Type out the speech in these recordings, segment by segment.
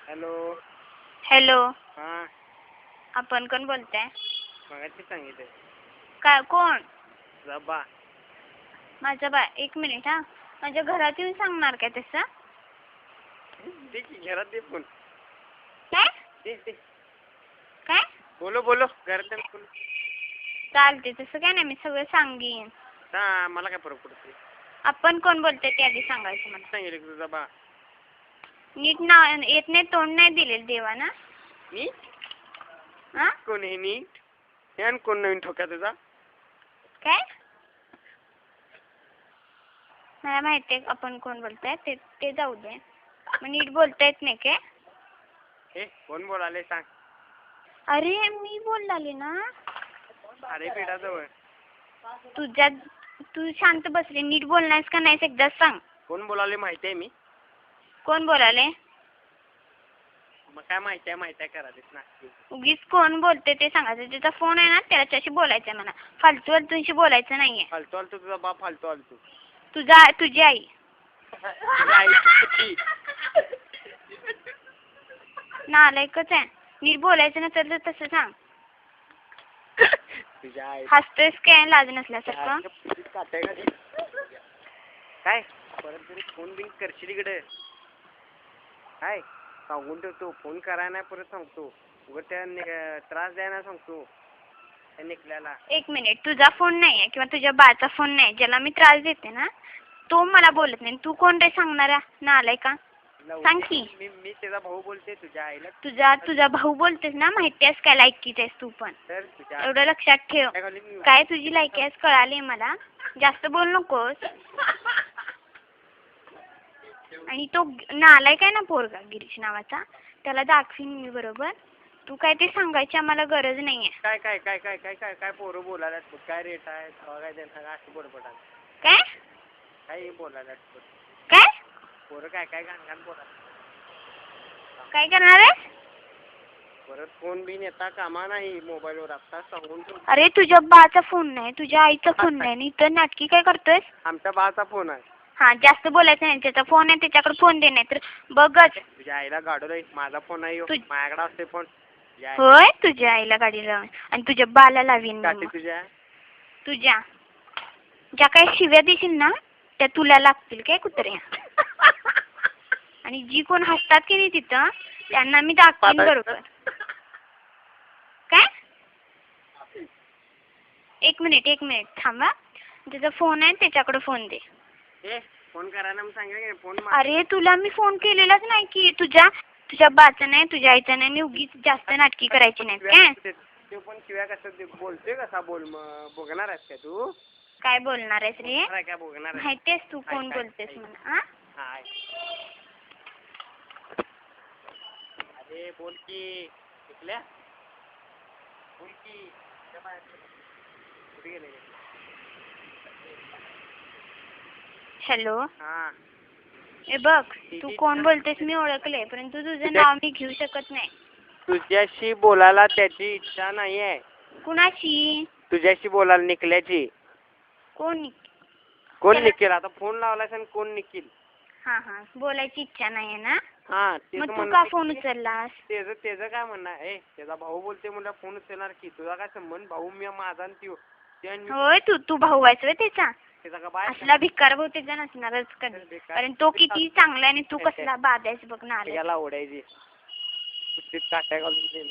Hello. Hello. हां. आपण कोण बोलताय? मगाशी सांगितलं. काय कोण? तुझा बा. माझा बा. एक मिनिट हा. माझ्या घरात येऊन सांगणार काय तसं? दे की घरात दे फोन. काय? दे. काय? बोलो घरात बोलो. चालते तसं काय नाही, मी सगळं सांगेन. हां मला काय फरक पडतो. आपण कोण बोलतोय ते आधी सांगायचं मला. सांगितलं की तुझा बा. नीट नाव येत नाही, तोंड नाही दिलेलं देवाना. नीट? हा? कोण आहे नीट? यान कोण नवीन ठोक्या तुझा? काय? मला माहिती आहे आपण कोण बोलताय, ते जाऊ दे. मग नीट बोलता येत नाही काय? हे कोण बोलाले सांग. अरे मी बोललाले ना. अरे पेटाजवळ. तू शांत बसले, नीट बोलणारस का नाहीस एकदाच सांग. कोण बोलाले माहिती आहे मी? कोण बोलाले? मग काय माहिती आहे करालीस ना. उगीच कोण बोलते ते सांगायचं. ज्याचा फोन आहे ना त्याच्याशी बोलायचं आहे म्हणा. फालतू फालतूशी बोलायचं नाहीये. फालतू आलतू तुझा बाप फालतू आलतू. तुझी आई. नालायकच आहे. नीट बोलायचं नसेल तर तसं सांग. तुझ्या आई. हसतोयस काय लाज नसल्यासारखं? काय परत तरी फोन बिन करशील इकडे. काय सांगून ठेवतो, फोन करायला नाही परत सांगतो. उगाच त्या त्रास द्यायला सांगतो त्या निकल्याला. एक मिनिट, तुझा फोन नाही आहे किंवा तुझ्या बाचा फोन नाही ज्याला मी त्रास देते ना, तो मला बोलत नाही. तू कोण रे सांगणारा? नालाय का? सांग की. मी त्याचा भाऊ बोलते. तुझ्या आईला तुझा भाऊ बोलतेस ना, माहिती आहेस काय लायकीच आहेस तू पण. तर तुझ्या एवढं लक्षात ठेव. काय तुझी लायकी आहेस कळाली मला. जास्त बोल नकोस. आणि तो नालाय काय ना पोरगा गिरीश नावाचा, त्याला दाखवीन मी बरोबर. तू काय ते सांगायची आम्हाला गरज नाहीये. काय पोरं बोलायला काय रेट आहे काय त्यांना अशी बोलपटाल. काय काय बोलायला काय पोरं काय घाण बोला. काय करणार आहेस? परत फोन बिन येता कामा नाही मोबाईलवर. आता सांगून ठेव. अरे तुझ्या बाचा फोन नाही, तुझ्या आईचा फोन नाही, आणि इथं नाटकी काय करतोयस? आमच्या बाचा फोन आहे. हा जास्त बोलायचं नाही. त्याचा फोन आहे त्याच्याकडे फोन दे, नाही तर बघच. तुझ्या आईला गाडो रे. माझा फोन आहे माझ्याकडे असते फोन. होय तुझ्या आईला गाडी लावून आणि तुझ्या बाला लावीन. तुझ्या ज्या काही शिव्या देशील ना त्या तुला लागतील काय कुत्र्या. आणि जी कोण हसतात की नाही तिथं त्यांना मी दाखवीन बरोबर. काय? एक मिनिट थांबा. त्याचा फोन आहे त्याच्याकडे फोन दे. फोन करायला सांगितलं फोन. अरे तुला मी फोन केलेलाच नाही की. तुझ्या बाचा नाही, तुझ्या आईचा नाही. मी उगीच जास्त नाटकी करायची नाही काय. तू पण शिव्या कसं बोलतोय कसा बोल. मग बघणार आहेस का तू? काय बोलणार आहेस रे? काय बघणार माहितीयेस तू कोण बोलतेस म्हणा. अरे बोल की. शिकल्या बोल की. कुठे गेले? हॅलो. हा. ए बघ, तू कोण बोलतेस मी ओळखले, परंतु तुझं नाव मी घेऊ शकत नाही. तुझ्याशी बोलायला त्याची इच्छा नाहीये. कुणाशी? तुझ्याशी बोलायला निकल्याची. कोण निकेल? आता फोन लावलास आणि कोण निकेल? हा बोलायची इच्छा नाहीये ना. हा मग तू का फोन उचललास? त्याचं काय म्हणणं आहे? त्याचा भाऊ बोलते म्हणलं फोन उचलणार की. तुझा काय संबंध? भाऊ मी माझा आणि होय तू भाऊ आहेस व्हय त्याचा? बाय असला भिकार भाऊ त्याचा नसणारच कधी. कारण तो किती चांगला आहे आणि तू कसला बाद आहेस बघ ना. त्याला ओढायची काट्या घालून.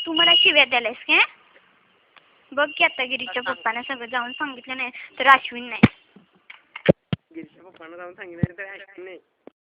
तू मला शिव्या द्यायलास काय? बघ की आता गिरीच्या पप्पांना सगळं जाऊन सांगितलं नाही तर अश्विन नाही. गिरीच्या पप्पांना जाऊन सांगितलं नाही तर अश्विन नाही.